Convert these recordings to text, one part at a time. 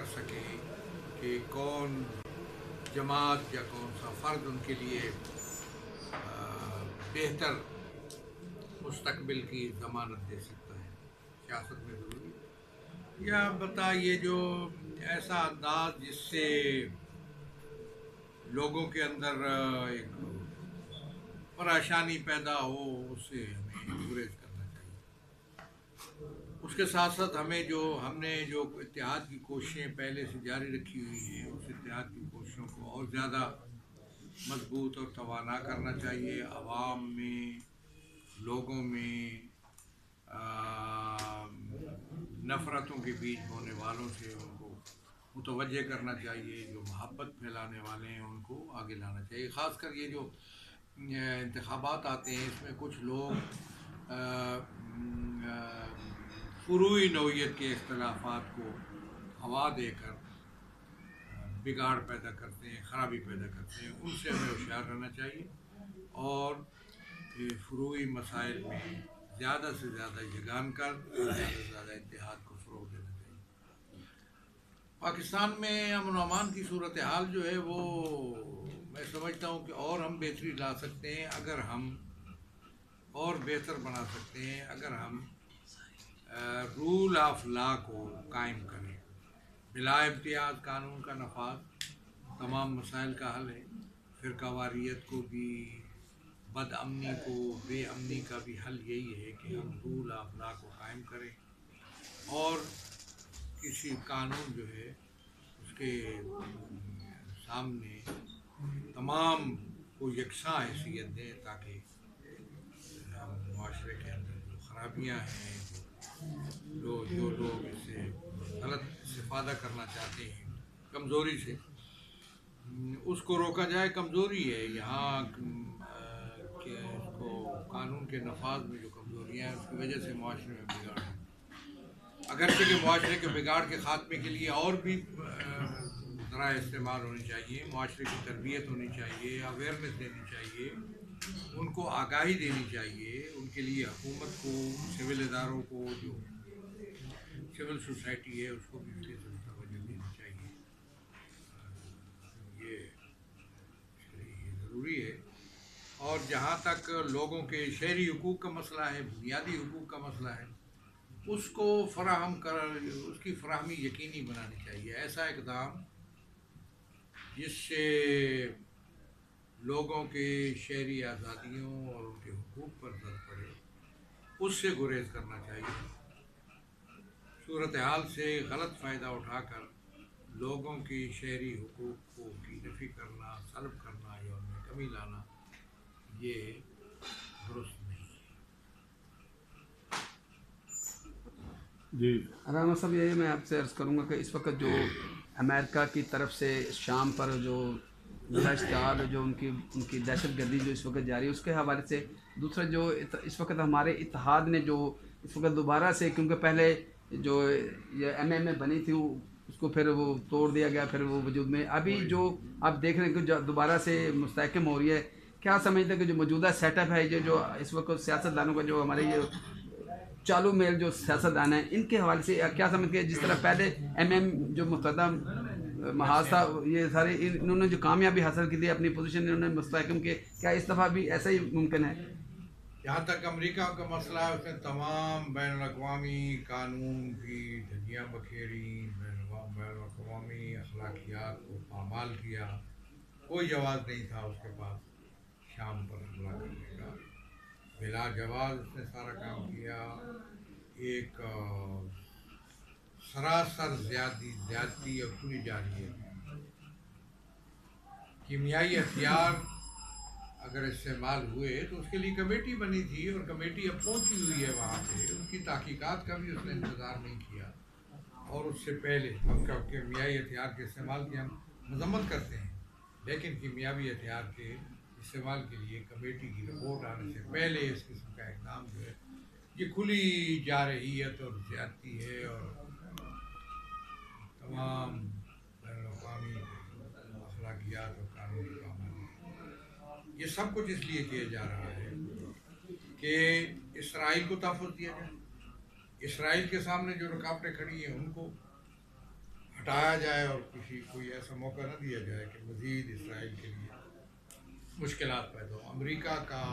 کر سکیں کہ کون جماعت یا کون سا فرد ان کے لیے بہتر مستقبل کی ضمانت دے سکتا ہے، سیاست میں ضروری ہے۔ یا البتہ یہ جو ایسا انداز جس سے لوگوں کے اندر ایک پریشانی پیدا ہو، اس سے ہمیں گریز کرنا چاہیے۔ اس کے ساتھ ساتھ ہم نے جو اتحاد کی کوششیں پہلے سے جاری رکھی ہوئی ہیں، اس اتحاد کی کوششوں کو اور زیادہ مضبوط اور توانا کرنا چاہیے۔ عوام میں، لوگوں میں نفرتوں کے بیچ ہونے والوں سے ان کو متوجہ کرنا چاہیے، جو محبت پھیلانے والے ہیں ان کو آگے لانا چاہیے۔ خاص کر یہ جو انتخابات آتے ہیں، اس میں کچھ لوگ فروعی نوعیت کے اختلافات کو ہوا دے کر بگاڑ پیدا کرتے ہیں، خرابی پیدا کرتے ہیں، ان سے ہمیں ہوشیار رہنا چاہیے اور فروعی مسائل میں زیادہ سے زیادہ یگان کر زیادہ سے زیادہ اتحاد کو فروغ دینا چاہیے۔ پاکستان میں امن و امان کی صورتحال جو ہے وہ میں سمجھتا ہوں کہ اور ہم بہتری لا سکتے ہیں، اگر ہم اور بہتر بنا سکتے ہیں اگر ہم رول آف لا کو قائم کریں۔ بلا امتیاز قانون کا نفاذ تمام مسائل کا حل ہے۔ فرقہ واریت کو بھی، بد امنی کو، بے امنی کا بھی حل یہی ہے کہ ہم رول آف لا کو قائم کریں اور کسی قانون جو ہے اس کے سامنے تمام کو یکساں حیثیت دیں، تاکہ ہم معاشرے کے اندر جو خرابیاں ہیں، جو لوگ اس سے غلط استفادہ کرنا چاہتے ہیں کمزوری سے، اس کو روکا جائے۔ کمزوری ہے یہاں کہ اس کو قانون کے نفاذ میں جو کمزوریاں ہیں اس کی وجہ سے معاشرے میں بگاڑ ہے۔ اگرچہ کہ معاشرے کے بگاڑ کے خاتمے کے لیے اور بھی ذرائع استعمال ہونے چاہیے، معاشرے کی تربیت ہونی چاہیے، اویئرنیس دینی چاہیے، ان کو آگاہی دینی چاہیے، ان کے لیے حکومت کو، سول اداروں کو، جو سول سوسائٹی ہے اس کو بھی اس کی توجہ دینی چاہیے۔ یہ ضروری ہے۔ اور جہاں تک لوگوں کے شہری حقوق کا مسئلہ ہے، بنیادی حقوق کا مسئلہ ہے، اس کو اس کی فراہمی یقینی بنانی چاہیے۔ ایسا اقدام جس سے لوگوں کے شہری آزادیوں اور ان کے حقوق پر زد پڑے، اس سے گریز کرنا چاہیے۔ صورتحال سے غلط فائدہ اٹھا کر لوگوں کی شہری حقوق کو کی نفی کرنا، سلب کرنا یا ان میں کمی لانا، یہ درست نہیں ہے۔ جی رانا صاحب، یہ میں آپ سے عرض کروں گا کہ اس وقت جو امریکہ کی طرف سے شام پر جو اشتعال، جو ان کی دہشت گردی جو اس وقت جاری ہے، اس کے حوالے سے دوسرا جو اس وقت ہمارے اتحاد نے جو اس وقت دوبارہ سے، کیونکہ پہلے جو یہ ایم اے بنی تھی اس کو پھر وہ توڑ دیا گیا، پھر وہ وجود میں ابھی جو آپ دیکھ رہے ہیں کہ جو دوبارہ سے مستحکم ہو رہی ہے، کیا سمجھتے ہیں کہ جو موجودہ سیٹ اپ ہے، جو اس وقت سیاست دانوں کا، جو ہمارے یہ چالو میل جو سیاست دان ہیں، ان کے حوالے سے کیا سمجھتے ہیں؟ جس طرح پہلے جو مقدہ محاذ تھا، یہ سارے انہوں نے جو کامیابی حاصل کی تھی، اپنی پوزیشن انہوں نے مستحکم کی، کیا اس دفعہ بھی ایسا ہی ممکن ہے؟ جہاں تک امریکہ کا مسئلہ ہے، اس نے تمام بین الاقوامی قانون کی دھجیاں بکھیری، بین الاقوامی اخلاقیات کو پامال کیا۔ کوئی جواز نہیں تھا اس کے پاس شام پر حملہ کرنے کا، بلا جواز اس نے سارا کام کیا۔ ایک سراسر زیادتی اور کھلی جاری ہے۔ کیمیائی ہتھیار اگر استعمال ہوئے تو اس کے لیے کمیٹی بنی تھی، اور کمیٹی اب پہنچی ہوئی ہے وہاں پہ، اس کی تحقیقات کا بھی اس نے انتظار نہیں کیا۔ اور اس سے پہلے ہم کیمیائی ہتھیار کے استعمال کی ہم مذمت کرتے ہیں، لیکن کیمیاوی ہتھیار کے استعمال کے لیے کمیٹی کی رپورٹ آنے سے پہلے اس قسم کا اقدام جو ہے یہ کھلی جارحیت اور زیادتی ہے، اور تمام بین الاقوامی اخلاقیات اور قانون کی پامالی ہے۔ یہ سب کچھ اس لیے کیا جا رہا ہے کہ اسرائیل کو تحفظ دیا جائے، اسرائیل کے سامنے جو رکاوٹیں کھڑی ہیں ان کو ہٹایا جائے اور کوئی ایسا موقع نہ دیا جائے کہ مزید اسرائیل کے لیے مشکلات پیدا ہوں۔ امریکہ کا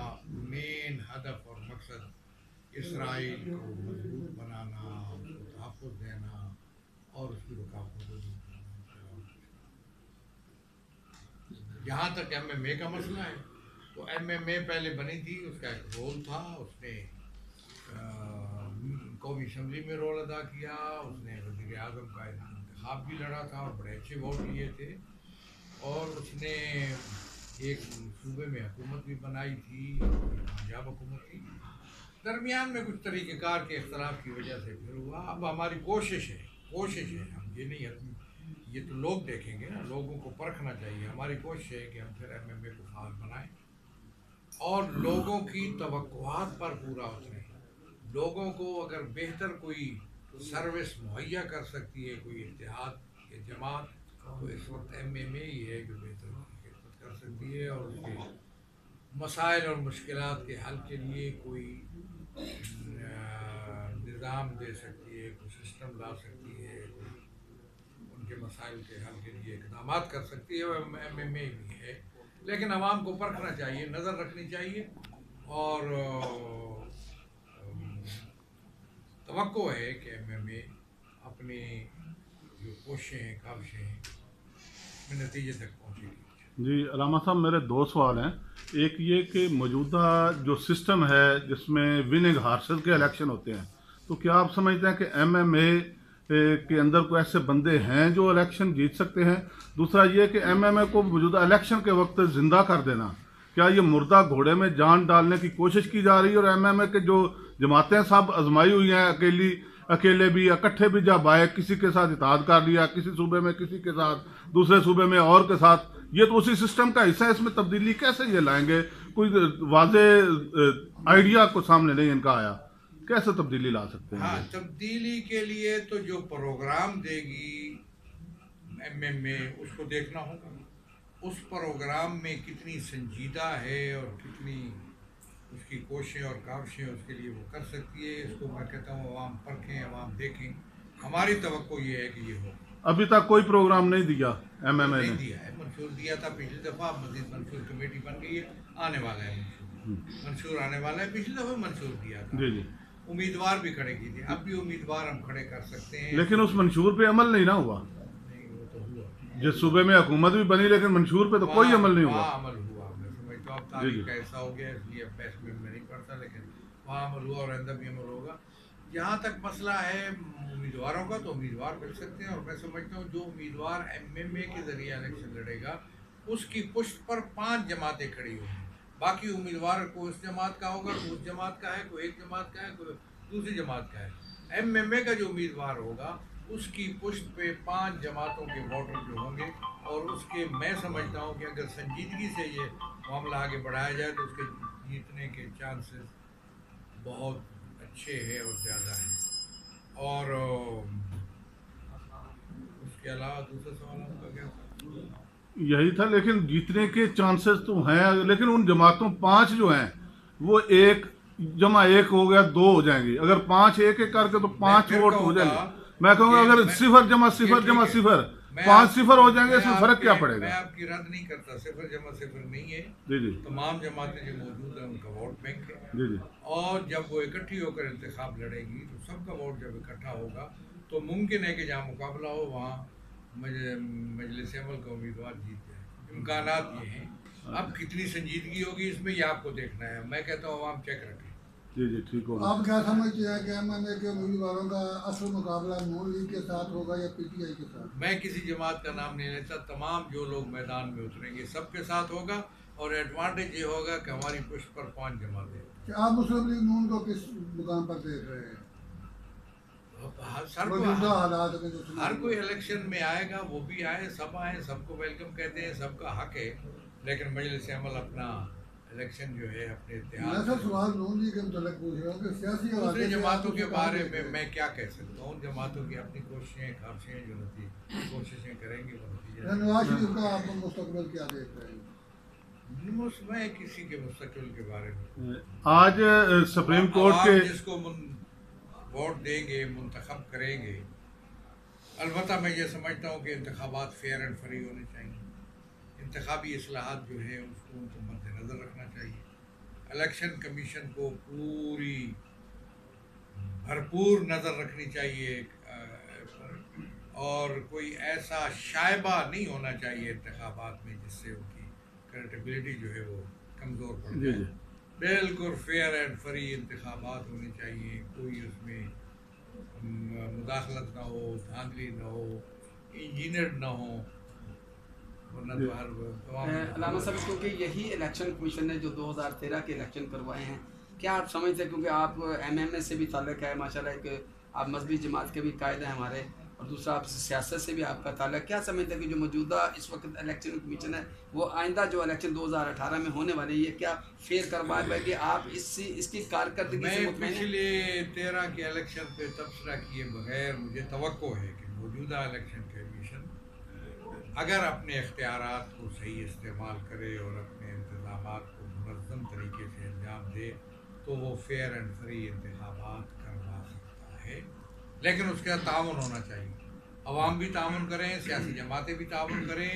مین ہدف اور مقصد اسرائیل کو مضبوط بنانا، اس کو تحفظ دینا اور اس کی رکاوٹوں کو دور کرنا۔ جہاں تک MMA کا مسئلہ ہے تو MMA پہلے بنی تھی، اس کا ایک رول تھا، اس نے قومی اسمبلی میں رول ادا کیا، اس نے وزیر اعظم کا انتخاب بھی لڑا تھا اور بڑے اچھے ووٹ لیے تھے، اور اس نے ایک صوبے میں حکومت بھی بنائی تھی، پنجاب حکومت تھی۔ درمیان میں کچھ طریقہ کار کے اختلاف کی وجہ سے پھر ہوا۔ اب ہماری کوشش ہے، ہم یہ نہیں، یہ تو لوگ دیکھیں گے نا، لوگوں کو پرکھنا چاہیے۔ ہماری کوشش ہے کہ ہم پھر MMA کو فعال بنائیں اور لوگوں کی توقعات پر پورا اتریں۔ لوگوں کو اگر بہتر کوئی سروس مہیا کر سکتی ہے کوئی اتحاد یا جماعت، تو اس وقت MMA ہی ہے جو بہتر خدمت کر سکتی ہے اور اس کے مسائل اور مشکلات کے حل کے لیے کوئی نظام دے سکتی ہے، کوئی سسٹم لا سکتی ہے، ان کے مسائل کے حل کے لیے اقدامات کر سکتی ہے، وہ MMA بھی ہے۔ لیکن عوام کو پرکھنا چاہیے، نظر رکھنی چاہیے، اور توقع ہے کہ MMA اپنی جو کوششیں ہیں، کاوشیں ہیں، میں نتیجے تک پہنچے گی۔ جی علامہ صاحب، میرے دو سوال ہیں۔ ایک یہ کہ موجودہ جو سسٹم ہے جس میں وننگ ہارسز کے الیکشن ہوتے ہیں، تو کیا آپ سمجھتے ہیں کہ MMA کے اندر کوئی ایسے بندے ہیں جو الیکشن جیت سکتے ہیں؟ دوسرا یہ کہ MMA کو موجودہ الیکشن کے وقت زندہ کر دینا، کیا یہ مردہ گھوڑے میں جان ڈالنے کی کوشش کی جا رہی ہے؟ اور MMA کے جو جماعتیں سب آزمائی ہوئی ہیں، اکیلے بھی اکٹھے بھی، جب آئے کسی کے ساتھ اتحاد کر لیا، کسی صوبے میں کسی کے ساتھ، دوسرے صوبے میں اور کے ساتھ، یہ تو اسی سسٹم کا حصہ ہے۔ اس میں تبدیلی کیسے یہ لائیں گے؟ کوئی واضح آئیڈیا کو سامنے نہیں ان کا آیا، کیسے تبدیلی لا سکتے ہیں؟ ہاں، تبدیلی کے لیے تو جو پروگرام دے گی MMA اس کو دیکھنا ہوگا، اس پروگرام میں کتنی سنجیدہ ہے اور کتنی اس کی کوششیں اور کاوشیں اس کے لیے وہ کر سکتی ہے۔ اس کو میں کہتا ہوں عوام پرکھیں، عوام دیکھیں۔ ہماری توقع یہ ہے کہ یہ ہو۔ ابھی تک کوئی پروگرام نہیں دیا MMA نے؟ نہیں دیا ہے، منشور دیا تھا پچھلی دفعہ، مزید منشور کمیٹی بن گئی ہے، آنے والا ہے منشور آنے والا ہے۔ پچھلی دفعہ منشور دیا تھا، جی جی، امیدوار بھی کھڑے کی تھے، اب بھی امیدوار ہم کھڑے کر سکتے ہیں۔ لیکن اس منشور پہ عمل نہیں نہ ہوا۔ نہیں، وہ تو ہوا، جس صوبے میں حکومت بھی بنی لیکن منشور پہ تو کوئی عمل نہیں ہوا۔ وہاں عمل ہوا، میں سمجھتا ہوں اب تاریخ کا ایسا ہو گیا، اس لیے اب بیس میں نہیں پڑتا، لیکن وہاں عمل ہوا اور آئندہ بھی عمل ہوگا۔ جہاں تک مسئلہ ہے امیدواروں کا، تو امیدوار مل سکتے ہیں، اور میں سمجھتا ہوں جو امیدوار MMA کے ذریعے الیکشن لڑے گا اس کی پشت پر 5 جماعتیں کھڑی ہوں گی۔ باقی امیدوار کوئی اس جماعت کا ہوگا، کوئی اس جماعت کا ہے، کوئی ایک جماعت کا ہے، کوئی دوسری جماعت کا ہے۔ MMA کا جو امیدوار ہوگا اس کی پشت پہ 5 جماعتوں کے ووٹر جو ہوں گے، اور اس کے میں سمجھتا ہوں کہ اگر سنجیدگی سے یہ معاملہ آگے بڑھایا جائے تو اس کے جیتنے کے چانسز بہت اچھے ہیں اور زیادہ ہیں۔ اور اس کے علاوہ دوسرا سوال آپ کا کیا تھا؟ یہی تھا، لیکن جیتنے کے چانسز تو ہیں، لیکن ان جماعتوں 5 جو ہیں وہ 1 جمع 1 ہو گیا 2 ہو جائیں گی۔ اگر 5 ایک کر کے تو 5 ووٹ ہو جائیں گے۔ میں کہوں گا اگر 0 جمع 0 جمع 0 5 0 ہو جائیں گے، اس میں فرق کیا پڑے گا؟ میں آپ کی رد نہیں کرتا، 0 جمع 0 نہیں ہے، جی جی، تمام جماعتیں جو موجود ہیں ان کا ووٹ بینک ہے، جی جی، اور جب وہ اکٹھی ہو کر انتخاب لڑے گی تو سب کا ووٹ جب اکٹھا ہوگا تو ممکن ہے کہ جہاں مقابلہ ہو وہاں مجلس عمل کا امیدوار جیت جائے۔ امکانات یہ ہیں، اب کتنی سنجیدگی ہوگی اس میں یہ آپ کو دیکھنا ہے۔ میں کہتا ہوں عوام چیک رکھیں۔ جی جی، ٹھیک ہوگا۔ آپ کیا سمجھتے ہیں کہ MMA کے امیدواروں کا اصل مقابلہ نون لیگ کے ساتھ ہوگا یا PTI کے ساتھ؟ میں کسی جماعت کا نام نہیں لیتا، تمام جو لوگ میدان میں اتریں گے سب کے ساتھ ہوگا، اور ایڈوانٹیج یہ ہوگا کہ ہماری پشت پر 5 جماعتیں۔ کہ آپ مسلم لیگ نون کو کس مقام پر دیکھ رہے ہیں؟ موجودہ حالات میں جو ہر کوئی الیکشن میں آئے گا، وہ بھی آئے، سب آئیں، سب کو ویلکم کہتے ہیں، سب کا حق ہے، لیکن مجلس عمل اپنا الیکشن جو ہے اپنے میں اتحاد سر سوال نون لیگ کے متعلق پوچھ رہا ہوں کہ سیاسی دوسری جماعتوں کے بارے میں کیا کہہ سکتا ہوں۔ جماعتوں کی اپنی کوششیں خواہشیں جو کوششیں کریں گے وہ نتیجہ۔ نواز شریف کا آپ مستقبل کیا دیکھ رہے ہیں؟ میں کسی کے مستقبل کے بارے میں آج سپریم کورٹ کے جس کو ووٹ دیں گے، منتخب کریں گے، البتہ میں یہ سمجھتا ہوں کہ انتخابات فیئر اینڈ فری ہونے چاہیے. انتخابی اصلاحات جو ہے اس کو ان کو مد نظر رکھنا چاہیے. الیکشن کمیشن کو پوری بھرپور نظر رکھنی چاہیے اور کوئی ایسا شائبہ نہیں ہونا چاہیے انتخابات میں جس سے ان کی کریڈیبلٹی جو ہے وہ کمزور پڑ جائے. بالکل فیئر اینڈ فری انتخابات ہونے چاہیے. کوئی اس میں مداخلت نہ ہو, دھاندلی نہ ہو, انجینئرڈ نہ ہو. علامہ صاحب کیونکہ یہی الیکشن کمیشن نے جو 2013 کے الیکشن کروائے ہیں, کیا آپ سمجھتے ہیں, کیونکہ آپ ایم ایم اے سے بھی تعلق ہے ماشاءاللہ, ایک آپ مذہبی جماعت کے بھی قائد ہیں ہمارے, اور دوسرا آپ سیاست سے بھی آپ کا تعلق, کیا سمجھتے ہیں کہ جو موجودہ اس وقت الیکشن کمیشن ہے وہ آئندہ جو الیکشن 2018 میں ہونے والے یہ کیا فیئر کروا پائے گی؟ آپ اس کی کارکردگی سے مطمئن ہیں؟ پچھلے 13 کے الیکشن پہ تبصرہ کیے بغیر مجھے توقع ہے کہ موجودہ الیکشن کمیشن اگر اپنے اختیارات کو صحیح استعمال کرے اور اپنے انتظامات کو منظم طریقے سے انجام دے تو وہ فیئر اینڈ فری انتخابات کروا سکتا ہے. لیکن اس کا تعاون ہونا چاہیے. عوام بھی تعاون کریں, سیاسی جماعتیں بھی تعاون کریں,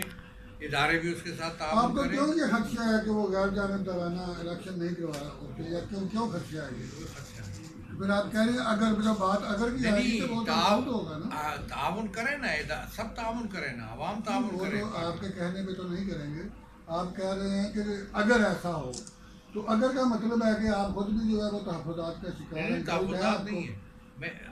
ادارے بھی اس کے ساتھ تعاون کریں. آپ کو کیوں یہ خدشہ ہے کہ وہ غیر جانبدارانہ الیکشن نہیں کروا ہوتے, یا کیوں خدشہ ہے یہ؟ پھر آپ کہہ رہے ہیں اگر بات اگر کی آئے تو وہ ہوگا نا. تعاون کریں نا, سب تعاون کریں نا, عوام تعاون کریں. آپ کے کہنے پہ تو نہیں کریں گے. آپ کہہ رہے ہیں کہ اگر ایسا ہو تو اگر کا مطلب ہے کہ آپ خود بھی جو ہے وہ تحفظات کا شکار ہیں. تحفظات نہیں ہے.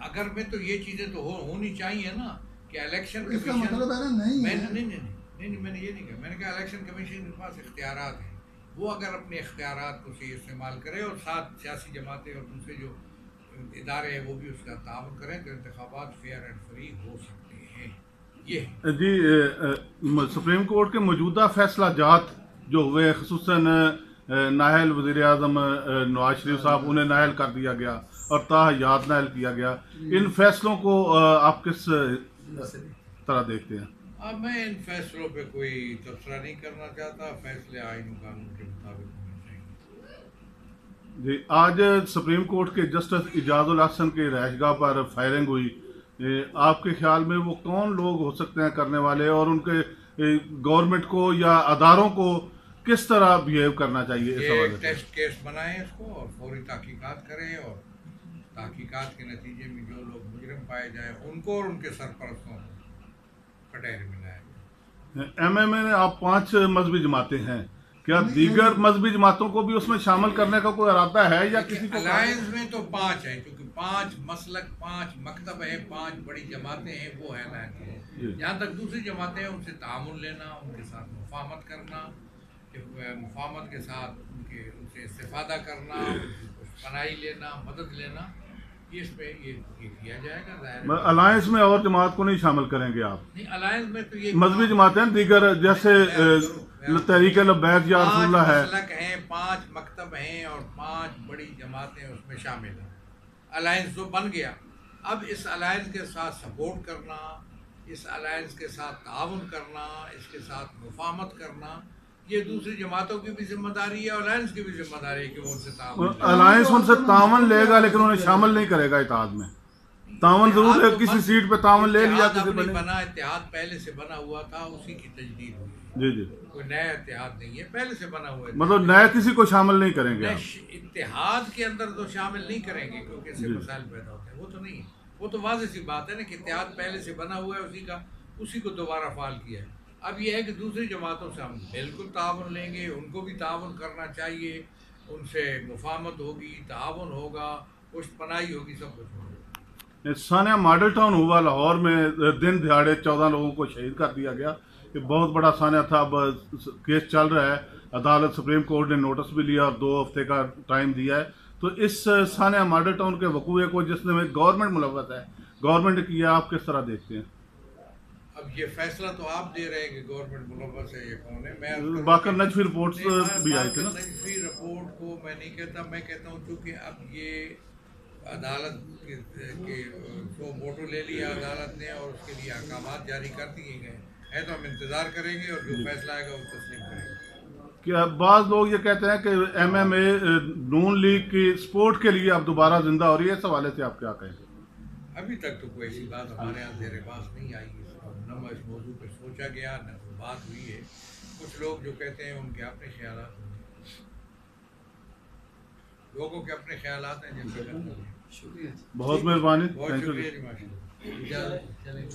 اگر میں تو یہ چیزیں تو ہونی چاہیے نا کہ الیکشن اس کا مطلب ہے نا نہیں, میں نے یہ نہیں کہا. میں نے کہا الیکشن کمیشن کے پاس اختیارات ہیں, وہ اگر اپنے اختیارات کو صحیح استعمال کرے اور ساتھ سیاسی جماعتیں اور دوسرے جو ادارے ہیں وہ بھی اس کا تعاون کریں تو انتخابات فیئر اینڈ فری ہو سکتے ہیں. یہ جی سپریم کورٹ کے موجودہ فیصلہ جات جو ہوئے, خصوصاً نااہل وزیر اعظم نواز شریف صاحب, انہیں نااہل کر دیا گیا اور تاحیات نااہل کیا گیا, ان فیصلوں کو آپ کس طرح دیکھتے ہیں؟ اب میں ان فیصلوں پہ کوئی تبصرہ نہیں کرنا چاہتا. فیصلے آئین و قانون کے مطابق ہونے چاہیے. جی آج سپریم کورٹ کے جسٹس اعجاز الاحسن کے رہائش گاہ پر فائرنگ ہوئی. آپ کے خیال میں وہ کون لوگ ہو سکتے ہیں کرنے والے, اور ان کے گورنمنٹ کو یا اداروں کو کس طرح بیہیو کرنا چاہیے اس حوالے سے؟ ٹیسٹ کیس بنائیں اس کو اور فوری تحقیقات کریں, اور تحقیقات کے نتیجے میں جو لوگ مجرم پائے جائیں ان کو اور ان کے سرپرستوں کو کٹہرے میں لایا جائے. ایم ایم اے نے آپ 5 مذہبی جماعتیں ہیں, کیا دیگر مذہبی جماعتوں کو بھی اس میں شامل کرنے کا کوئی ارادہ ہے یا کسی کو؟ الائنس میں تو 5 ہیں, کیونکہ 5 مسلک 5 مکتب ہیں, 5 بڑی جماعتیں ہیں, وہ ہیں الائنس میں. جہاں تک دوسری جماعتیں ہیں ان سے تعاون لینا, ان کے ساتھ مفاہمت کرنا, مفاہمت کے ساتھ ان سے استفادہ کرنا, پناہی لینا, مدد لینا, اس پہ یہ کیا جائے گا. الائنس میں اور جماعت کو نہیں شامل کریں گے آپ؟ نہیں, الائنس میں تو یہ مذہبی جماعتیں دیگر جیسے تحریک لبیک یا رسول اللہ ہے, 5 مسلک ہیں, 5 مکتب ہیں اور 5 بڑی جماعتیں اس میں شامل ہیں. الائنس جو بن گیا, اب اس الائنس کے ساتھ سپورٹ کرنا, اس الائنس کے ساتھ تعاون کرنا, اس کے ساتھ مفاہمت کرنا, یہ دوسری جماعتوں کی بھی ذمہ داری ہے, الائنس کی بھی ذمہ داری ہے کہ وہ ان سے تعاون. الائنس ان سے تعاون لے گا لیکن انہیں شامل نہیں کرے گا اتحاد میں. تعاون ضرور ہے, کسی سیٹ پہ تعاون لے لیا, کسی پہ بنا. اتحاد پہلے سے بنا ہوا تھا, اسی کی تجدید ہوئی. جی کوئی نیا اتحاد نہیں ہے, پہلے سے بنا ہوا ہے. مطلب نیا کسی کو شامل نہیں کریں گے اتحاد کے اندر تو شامل نہیں کریں گے کیونکہ اس سے مسائل پیدا ہوتے ہیں. وہ تو نہیں ہے, وہ تو واضح سی بات ہے نا کہ اتحاد پہلے سے بنا ہوا ہے, اسی کو دوبارہ فعال کیا ہے. اب یہ ہے کہ دوسری جماعتوں سے ہم بالکل تعاون لیں گے, ان کو بھی تعاون کرنا چاہیے, ان سے مفاہمت ہوگی, تعاون ہوگا, پشت پناہی ہوگی, سب کچھ ہوگا. سانیہ ماڈل ٹاؤن ہوا لاہور میں, دن دہاڑے 14 لوگوں کو شہید کر دیا گیا. یہ بہت بڑا سانیہ تھا. اب کیس چل رہا ہے, عدالت سپریم کورٹ نے نوٹس بھی لیا اور 2 ہفتے کا ٹائم دیا ہے. تو اس سانیہ ماڈل ٹاؤن کے وقوعے کو جس میں گورنمنٹ ملوث ہے, گورنمنٹ نے کیا, آپ کس طرح دیکھتے ہیں؟ اب یہ فیصلہ تو آپ دے رہے ہیں کہ گورنمنٹ ملوث ہے یا کون ہے. میں باقی نجفی رپورٹس بھی آئی تھی نا. نجفی رپورٹ کو میں نہیں کہتا, میں کہتا ہوں چونکہ اب یہ عدالت کے کو موٹو لے لیا عدالت نے اور اس کے لیے احکامات جاری کر دیے گئے ہیں, تو ہم انتظار کریں گے اور جو فیصلہ آئے گا وہ تسلیم کریں گے. کیا بعض لوگ یہ کہتے ہیں کہ ایم ایم اے نون لیگ کی سپورٹ کے لیے اب دوبارہ زندہ ہو رہی ہے, اس حوالے سے آپ کیا کہیں گے؟ اب ابھی تک تو کوئی ایسی بات ہمارے یہاں زیر بحث نہیں آئی، نہ اس موضوع پہ سوچا گیا نہ کوئی بات ہوئی ہے۔ کچھ لوگ جو کہتے ہیں ان کے اپنے خیالات ہیں، لوگوں کے اپنے خیالات ہیں جن پہ شکریہ، بہت مہربانی، بہت شکریہ جی، ماشاء اللہ، اجازت چلیں۔